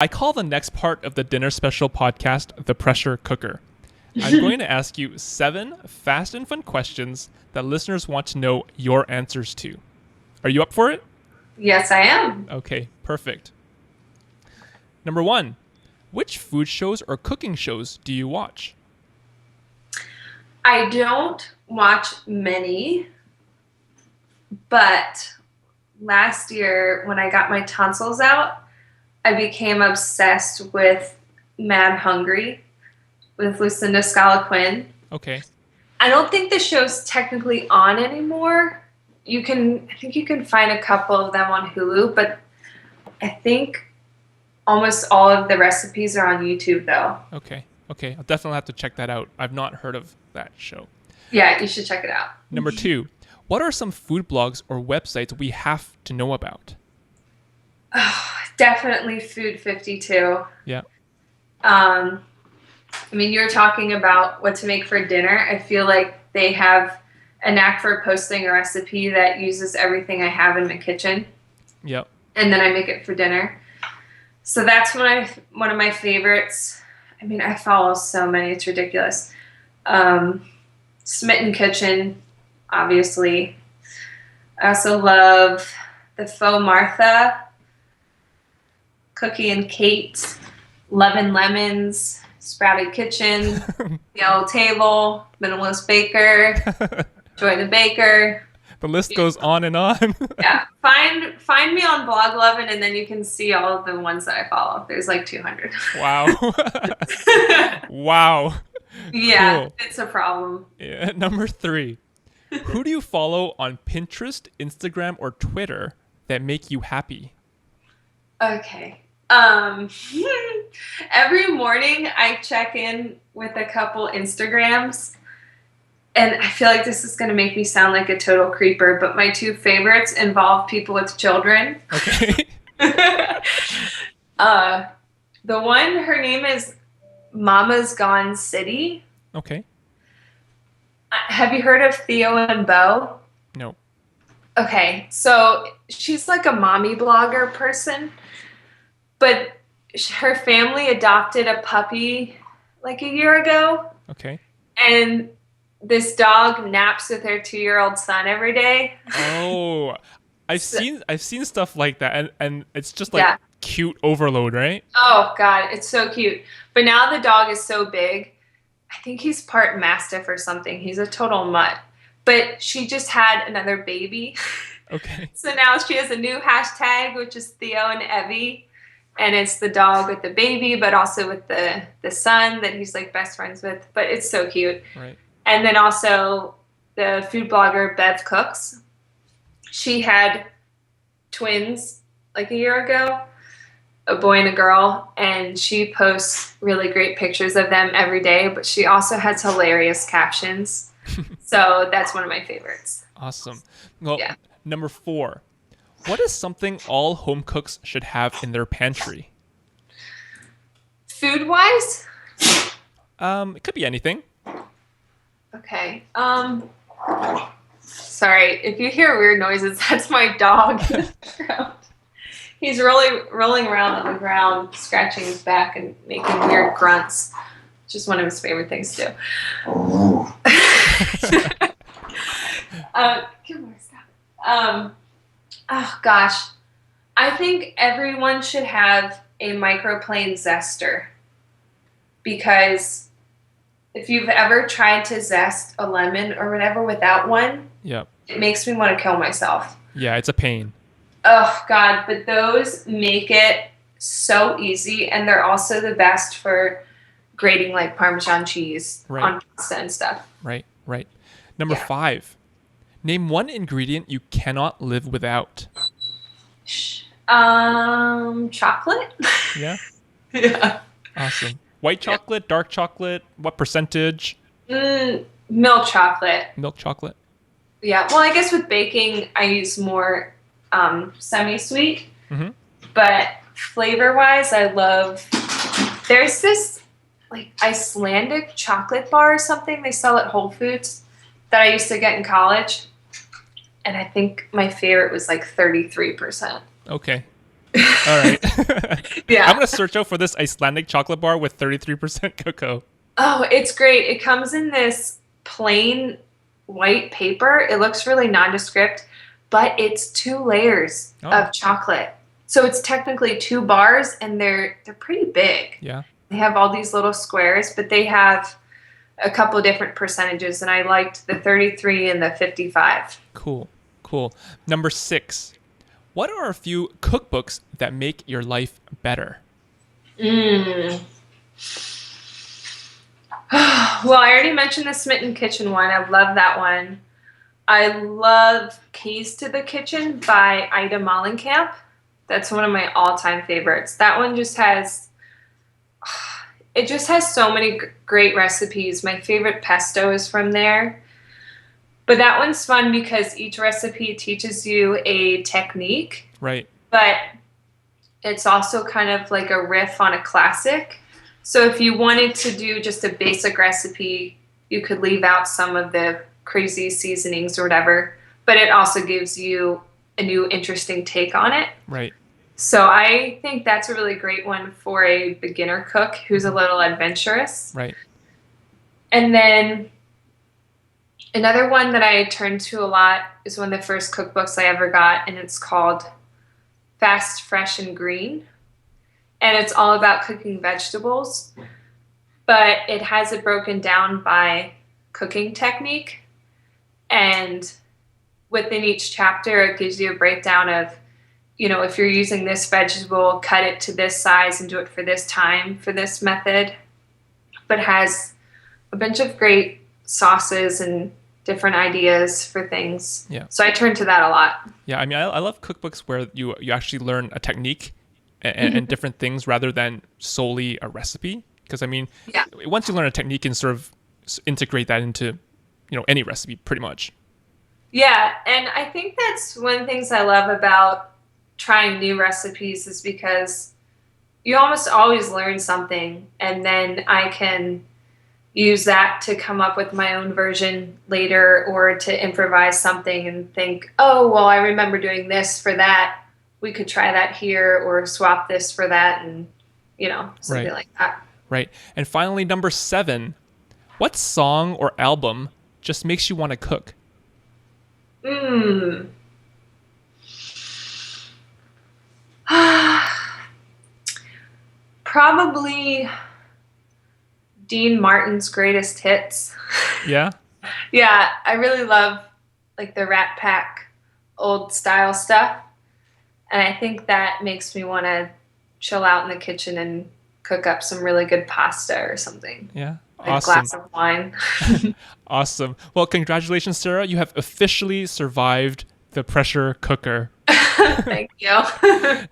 I call the next part of the Dinner Special podcast the pressure cooker. I'm going to ask you 7 fast and fun questions that listeners want to know your answers to. Are you up for it? Yes, I am. Okay, perfect. Number 1, which food shows or cooking shows do you watch? I don't watch many, but last year when I got my tonsils out, I became obsessed with Mad Hungry with Lucinda Scala Quinn. Okay. I don't think the show's technically on anymore. I think you can find a couple of them on Hulu, but I think almost all of the recipes are on YouTube though. Okay. I'll definitely have to check that out. I've not heard of that show. Yeah, you should check it out. Number 2, what are some food blogs or websites we have to know about? Oh, definitely Food 52. Yeah. I mean, you're talking about what to make for dinner. I feel like they have a knack for posting a recipe that uses everything I have in my kitchen. Yep. And then I make it for dinner. So that's one of my favorites. I mean, I follow so many. It's ridiculous. Smitten Kitchen, obviously. I also love the Faux Martha, Cookie and Kate, Love and Lemons, Sprouted Kitchen, Yellow Table, Minimalist Baker, Joy the Baker. The list goes on and on. Yeah. Find me on Blog Lovin' and then you can see all of the ones that I follow. There's like 200. Wow. Wow. Yeah, Cool. It's a problem. Yeah. Number 3, who do you follow on Pinterest, Instagram, or Twitter that make you happy? Okay. Every morning I check in with a couple Instagrams, and I feel like this is going to make me sound like a total creeper, but my 2 favorites involve people with children. Okay. The one, her name is Mama's Gone City. Okay. Have you heard of Theo and Bo? No. Okay, so she's like a mommy blogger person, but her family adopted a puppy like a year ago. Okay. And this dog naps with her 2-year-old son every day. Oh, I've seen stuff like that, and it's just like cute overload, right? Oh God, it's so cute. But now the dog is so big. I think he's part Mastiff or something. He's a total mutt. But she just had another baby. Okay. So now she has a new hashtag, which is Theo and Evie. And it's the dog with the baby, but also with the son that he's like best friends with. But it's so cute. Right. And then also the food blogger Bev Cooks. She had twins like a year ago, a boy and a girl, and she posts really great pictures of them every day, but she also has hilarious captions. So that's one of my favorites. Awesome. Well, Number 4, what is something all home cooks should have in their pantry? Food-wise? It could be anything. Okay. Sorry, if you hear weird noises, that's my dog in the background. He's really rolling around on the ground, scratching his back and making weird grunts. Just one of his favorite things to do. Come on, stop. Oh gosh. I think everyone should have a microplane zester, because if you've ever tried to zest a lemon or whatever without one, it makes me want to kill myself. Yeah, it's a pain. Oh God, but those make it so easy, and they're also the best for grating like Parmesan cheese on pasta and stuff. Right. Number 5, name one ingredient you cannot live without. Chocolate. Yeah. Yeah. Awesome. White chocolate, dark chocolate, what percentage? Milk chocolate. Milk chocolate. Yeah. Well, I guess with baking, I use more semi-sweet. Mm-hmm. But flavor-wise, I love... There's this like Icelandic chocolate bar or something they sell at Whole Foods that I used to get in college. And I think my favorite was like 33%. Okay. All right. I'm Yeah. going to search out for this Icelandic chocolate bar with 33% cocoa. Oh, it's great. It comes in this plain white paper. It looks really nondescript, but it's two layers Oh, of chocolate. So it's technically two bars and they're pretty big. yeah. They have all these little squares, but they have a couple different percentages and I liked the 33 and the 55. Cool. Cool. Number 6. What are a few cookbooks that make your life better? Mm. Well, I already mentioned the Smitten Kitchen one. I love that one. I love Keys to the Kitchen by Ida Mollenkamp. That's one of my all-time favorites. That one just has it just has so many great recipes. My favorite pesto is from there. But that one's fun because each recipe teaches you a technique, Right. but it's also kind of like a riff on a classic. So if you wanted to do just a basic recipe, you could leave out some of the crazy seasonings or whatever, but it also gives you a new interesting take on it. Right. So I think that's a really great one for a beginner cook who's a little adventurous. Right. And then another one that I turn to a lot is one of the first cookbooks I ever got, and it's called Fast, Fresh, and Green. And it's all about cooking vegetables, but it has it broken down by cooking technique. And within each chapter, it gives you a breakdown of, if you're using this vegetable, cut it to this size and do it for this time for this method. But has a bunch of great sauces and different ideas for things. Yeah. So I turn to that a lot. Yeah. I mean, I love cookbooks where you actually learn a technique and different things rather than solely a recipe. Because I mean, Yeah. once you learn a technique, you can sort of integrate that into, any recipe pretty much. Yeah, and I think that's one of the things I love about trying new recipes is because you almost always learn something, and then I can use that to come up with my own version later or to improvise something and think, oh, well, I remember doing this for that. We could try that here or swap this for that and, something Right. like that. Right. And finally, number 7, what song or album just makes you want to cook? Hmm. Probably Dean Martin's greatest hits. Yeah. Yeah, I really love like the Rat Pack old style stuff. And I think that makes me want to chill out in the kitchen and cook up some really good pasta or something. Yeah. A Awesome. glass of wine. Awesome. Well, congratulations, Sarah. You have officially survived the pressure cooker. Thank you.